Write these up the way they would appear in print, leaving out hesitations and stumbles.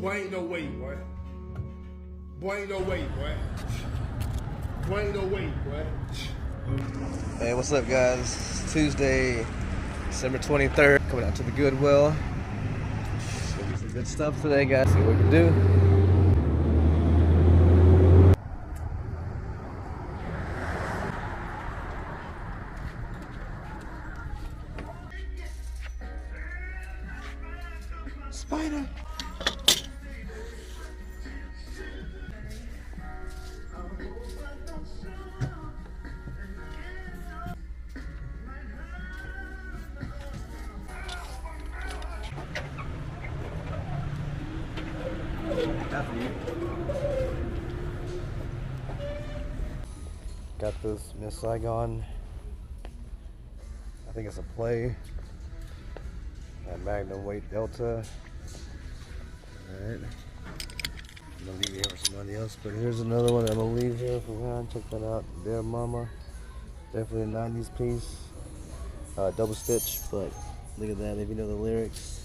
Boy, ain't no way, boy. Boy, ain't no way, boy. Boy, ain't no way, boy. Hey, what's up, guys? It's Tuesday, December 23rd. Coming out to the Goodwill. Gonna be some good stuff today, guys. See what we can do. Spider. Got this Miss Saigon. I think it's a play. Magnum weight Delta. Alright. I'm gonna leave it here for somebody else, but here's another one I'm gonna leave here for Ron. Check that out. Dear Mama. Definitely a 90s piece. Double stitch, but look at that if you know the lyrics.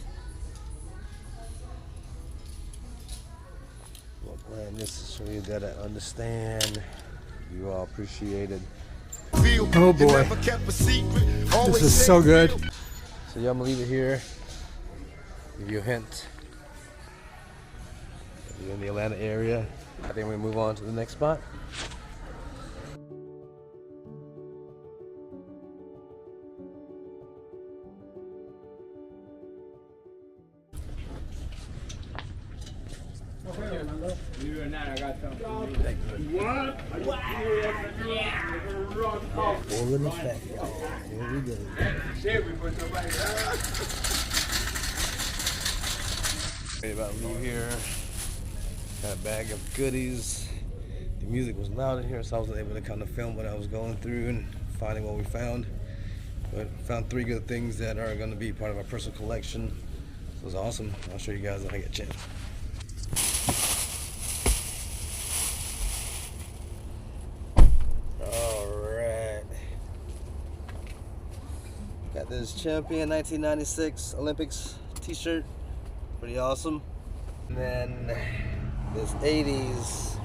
Well, playing this to show you that I understand. You all appreciate it. Oh boy. This is so good. So yeah, I'm gonna leave it here. Give you a hint. If you're in the Atlanta area, I think we move on to the next spot. All in effect, y'all. Here we go. Ready about to leave here. Got a bag of goodies. The music was loud in here, so I wasn't able to kind of film what I was going through and finding what we found. But found 3 good things that are going to be part of our personal collection. So it was awesome. I'll show you guys when I get a chance. Got this Champion 1996 Olympics t-shirt, pretty awesome. And then this 80s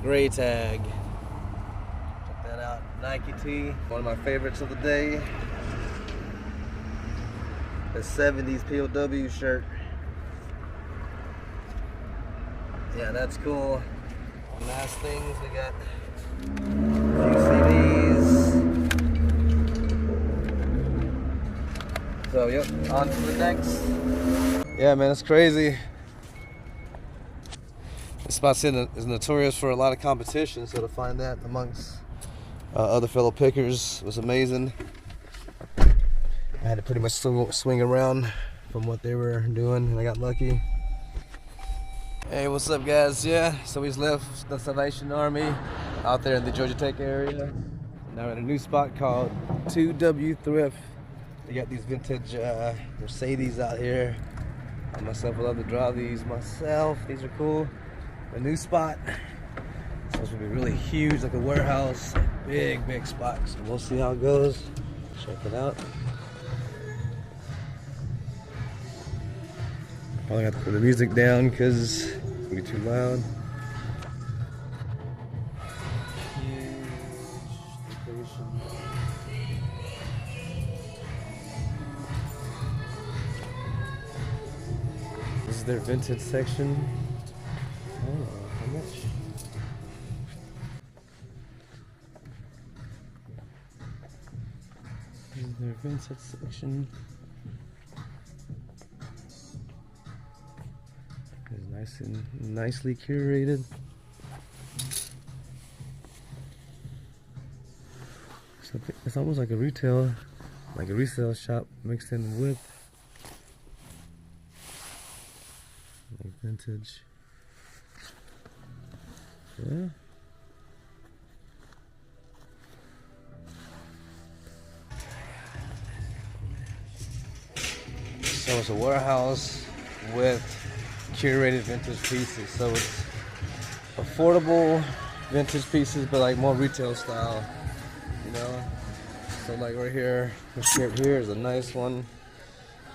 gray tag, check that out, Nike tee, one of my favorites of the day. The 70s POW shirt. Yeah, that's cool. Last things, we got a few CDs. So, yep, on to the next. Yeah, man, it's crazy. This spot is notorious for a lot of competition, so to find that amongst other fellow pickers was amazing. I had to pretty much swing around from what they were doing, and I got lucky. Hey, what's up, guys? Yeah, so we just left the Salvation Army out there in the Georgia Tech area. Now we're at a new spot called 2W Thrift. They got these vintage Mercedes out here. I myself would love to drive these myself. These are cool. A new spot. It's supposed to be really huge, like a warehouse. Big, big spot. So we'll see how it goes. Check it out. Probably have to put the music down because it's gonna be too loud. This is their vintage section. Oh, how much? This is their vintage section. It's nice and nicely curated. So it's almost like a resale shop mixed in with like vintage. Yeah. So it's a warehouse with curated vintage pieces. So it's affordable vintage pieces, but like more retail style, you know? So like right here, this shirt here is a nice one.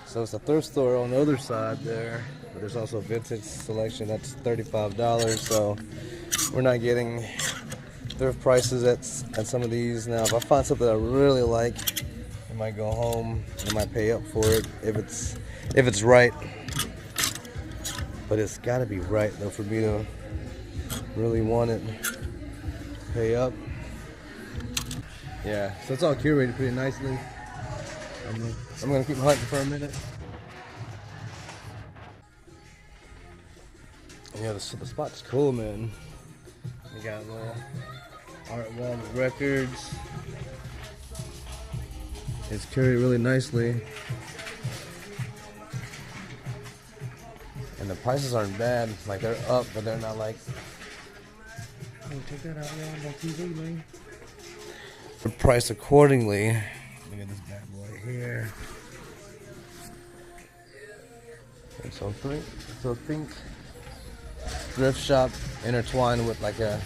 So it's a thrift store on the other side there, but there's also a vintage selection that's $35. So we're not getting thrift prices at some of these. Now, if I find something I really like, I might go home. I might pay up for it if it's right. But it's got to be right though for me to really want it. Pay up. Yeah, so it's all curated pretty nicely. I'm gonna keep hunting for a minute. Yeah, the spot's cool, man. We got a little art wall with records. It's curated really nicely. And the prices aren't bad. Like, they're up, but they're not like... Oh, check that out, man. On TV, man. They're priced accordingly. Look at this bad boy here. And so think thrift shop intertwined with like a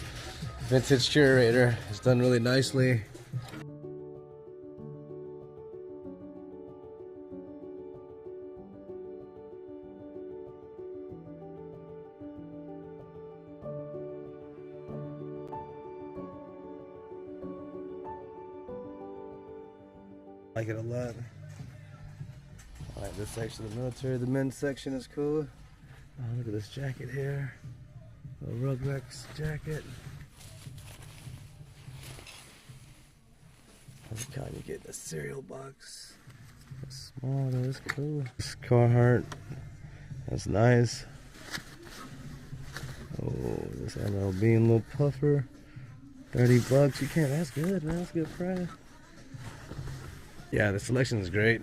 vintage curator. It's done really nicely. Like it a lot. I like this section of the military. The men's section is cool. Oh, look at this jacket here. A Rugrats jacket. Every time you get the cereal box. It's small, though. It's cool. This Carhartt. That's nice. Oh, this MLB little puffer. $30. You can't. That's good, man. That's a good price. Yeah, the selection is great.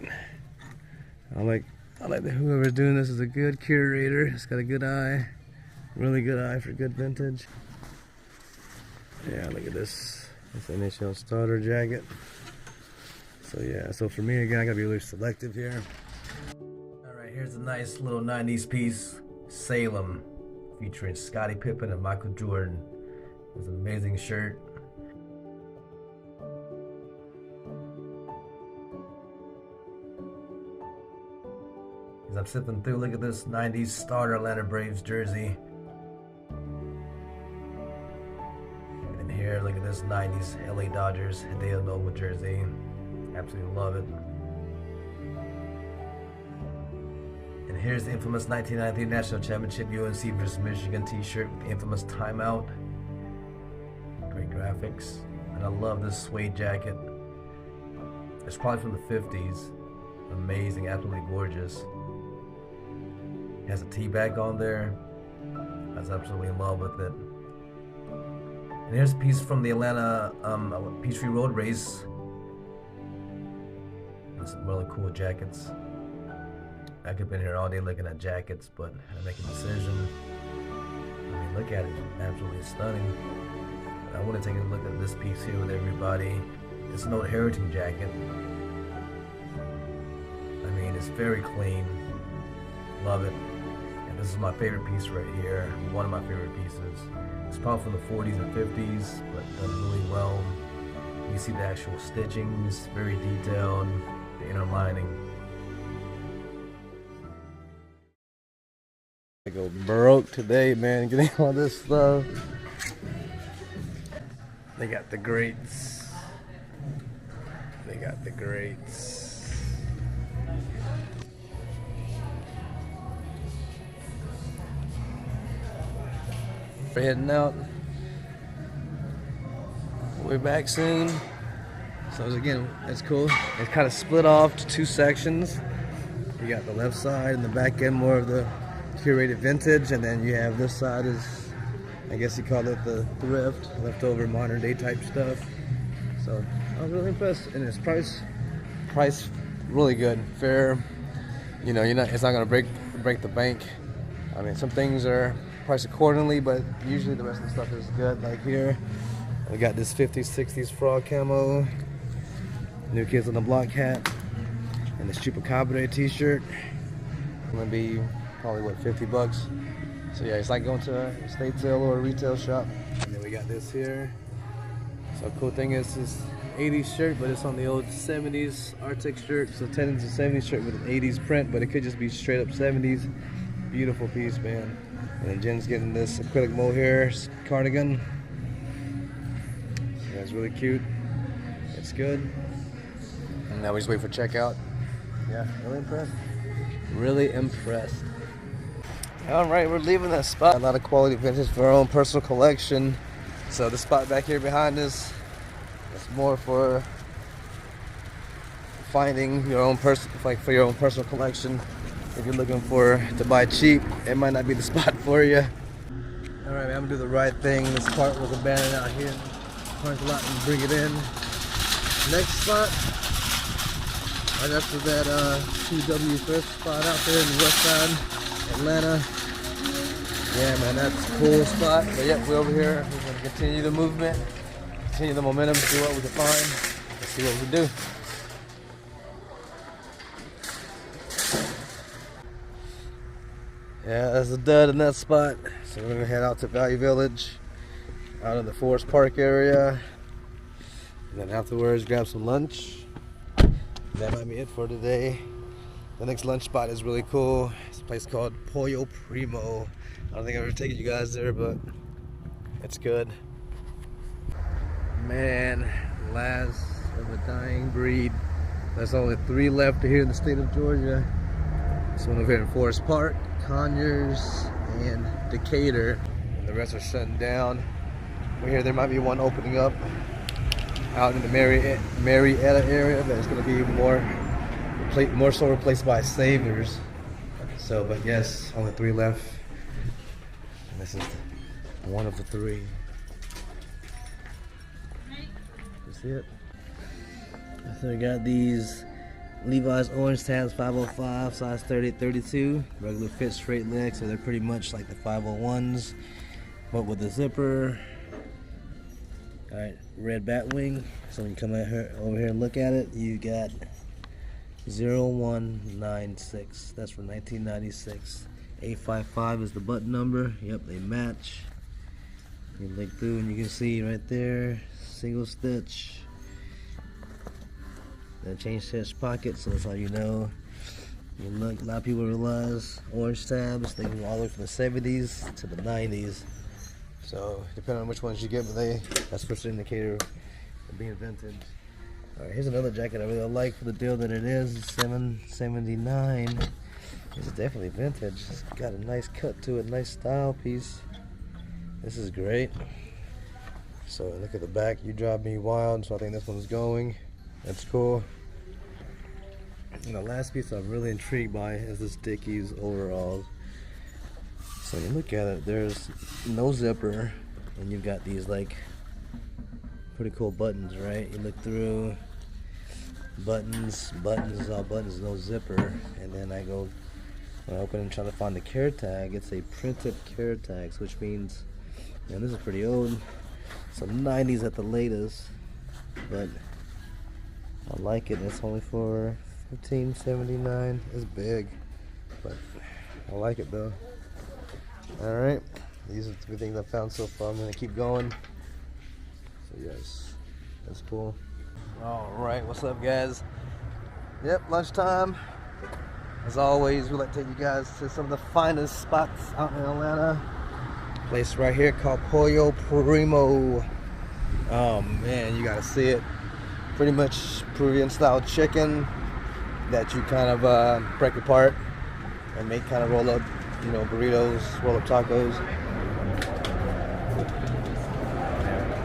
I like that whoever's doing this is a good curator. It's got a good eye, really good eye for good vintage. Yeah, look at this. This initial starter jacket. So yeah, so for me again, I gotta be really selective here. All right, here's a nice little '90s piece, Salem, featuring Scottie Pippen and Michael Jordan. It's an amazing shirt. As I'm sifting through, look at this 90s starter Atlanta Braves jersey. And here, look at this 90s LA Dodgers Hideo Noble jersey. Absolutely love it. And here's the infamous 1993 National Championship UNC vs. Michigan t-shirt with the infamous timeout. Great graphics. And I love this suede jacket. It's probably from the 50s. Amazing, absolutely gorgeous. Has a tea bag on there. I was absolutely in love with it. And here's a piece from the Atlanta Peachtree Road Race. There's some really cool jackets. I could have been here all day looking at jackets, but I make a decision. I mean, look at it, absolutely stunning. I want to take a look at this piece here with everybody. It's an old heritage jacket. I mean, it's very clean. Love it. And this is my favorite piece right here. One of my favorite pieces. It's probably from the 40s and 50s, but done really well. You see the actual stitchings, very detailed, the inner lining. I go broke today, man, getting all this stuff. They got the greats. They got the greats. We're heading out. We're back soon. So again, it's cool. It's kind of split off to two sections. You got the left side and the back end, more of the curated vintage, and then you have this side is, I guess you call it the thrift, leftover modern day type stuff. So I was really impressed, and its price really good, fair. You know, it's not gonna break the bank. I mean, some things are priced accordingly, but usually the rest of the stuff is good. Like here, we got this 50s, 60s frog camo, New Kids on the Block hat, and this Chupacabra t-shirt. Gonna be probably what, $50. So yeah, it's like going to a estate sale or a retail shop. And then we got this here. So cool thing is this 80s shirt, but it's on the old 70s Arctic shirt. So technically it's a 70s shirt with an 80s print, but it could just be straight up 70s. Beautiful piece, man. And then Jen's getting this acrylic mohair cardigan. Yeah, it's really cute. It's good. And now we just wait for checkout. Yeah, really impressed. Really impressed. Alright, we're leaving that spot. A lot of quality vintage for our own personal collection. So the spot back here behind us, it's more for finding your own for your own personal collection. If you're looking to buy cheap, it might not be the spot for you. Alright, I'm gonna do the right thing. This cart was abandoned out here in the parking lot and bring it in. Next spot, right after that 2W Thrift spot out there in the west side, Atlanta. Yeah, man, that's a cool spot. But yep, we're over here. We're gonna continue the movement, continue the momentum, see what we can find. Let's see what we can do. Yeah, that's a dud in that spot. So we're gonna head out to Value Village, out in the Forest Park area. And then afterwards, grab some lunch. That might be it for today. The next lunch spot is really cool. It's a place called Pollo Primo. I don't think I've ever taken you guys there, but it's good. Man, last of a dying breed. There's only 3 left here in the state of Georgia. This one over here in Forest Park, Conyers, and Decatur. And the rest are shutting down. We hear there might be one opening up out in the Marietta area, but it's going to be more so replaced by Savers. So, but yes, only 3 left. And this is one of the 3. You see it? So we got these Levi's orange tabs, 505, size 30-32, regular fit, straight leg, so they're pretty much like the 501s, but with a zipper. Alright, red bat wing. So when you come over here and look at it, you got 0196. That's from 1996. 855 is the button number. Yep, they match. You look through and you can see right there, single stitch. Then change stitch pocket, so that's how you know. You look, a lot of people realize orange tabs, they go all the way from the 70s to the 90s. So depending on which ones you get, but that's first indicator of being vintage. Alright, here's another jacket I really like for the deal that it is. It's $7.79. It's definitely vintage. It's got a nice cut to it, nice style piece. This is great. So look at the back, you drive me wild, so I think this one's going. That's cool. And the last piece I'm really intrigued by is this Dickies overalls. So you look at it, there's no zipper, and you've got these like pretty cool buttons, right? You look through, buttons, all buttons, no zipper. And then when I open and try to find the care tag, it's a printed care tag, which means, man, this is pretty old. So 90s at the latest, but I like it. It's only for $15.79. It's big, but I like it though. Alright, these are the 3 things I found so far. I'm gonna keep going. So yes, that's cool. Alright, what's up guys? Yep, lunchtime. As always, we like to take you guys to some of the finest spots out in Atlanta. Place right here called Pollo Primo. Oh man, you gotta see it. Pretty much Peruvian style chicken that you kind of break apart and make kind of roll up, you know, burritos, roll up tacos.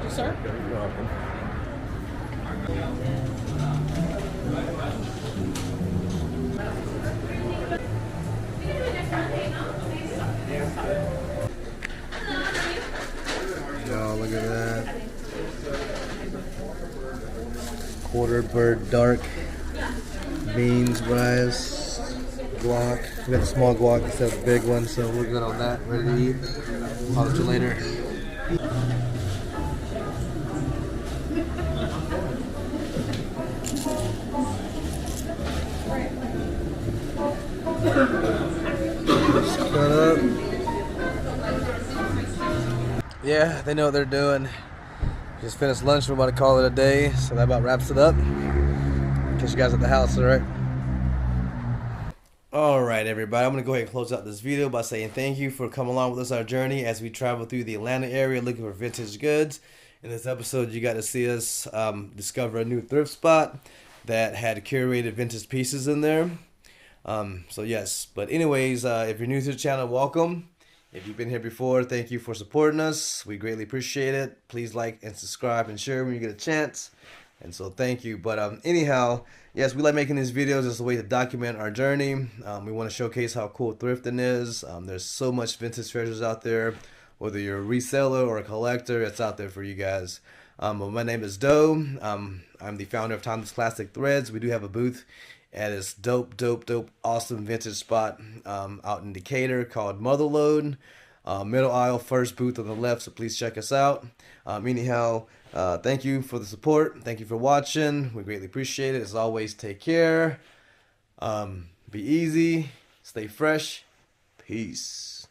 Yes, sir. You're welcome. Y'all, look at that. Quarter bird dark. Beans, rice, guac. We got the small guac instead of the big one, so we're good on that. Ready to eat. I'll see you later. Cut up. Yeah, they know what they're doing. Just finished lunch. We're about to call it a day, so that about wraps it up. Catch you guys at the house, all right? Alright everybody, I'm going to go ahead and close out this video by saying thank you for coming along with us on our journey as we travel through the Atlanta area looking for vintage goods. In this episode you got to see us discover a new thrift spot that had curated vintage pieces in there. So yes, but anyways, if you're new to the channel, welcome. If you've been here before, thank you for supporting us. We greatly appreciate it. Please like and subscribe and share when you get a chance. And so thank you. But anyhow, yes, we like making these videos as a way to document our journey. We want to showcase how cool thrifting is. There's so much vintage treasures out there. Whether you're a reseller or a collector, it's out there for you guys. But my name is Doe. I'm the founder of Timeless Classic Threads. We do have a booth at this dope, awesome vintage spot out in Decatur called Motherlode. Middle aisle, first booth on the left, so please check us out. Anyhow, thank you for the support. Thank you for watching. We greatly appreciate it. As always, take care. Be easy. Stay fresh. Peace.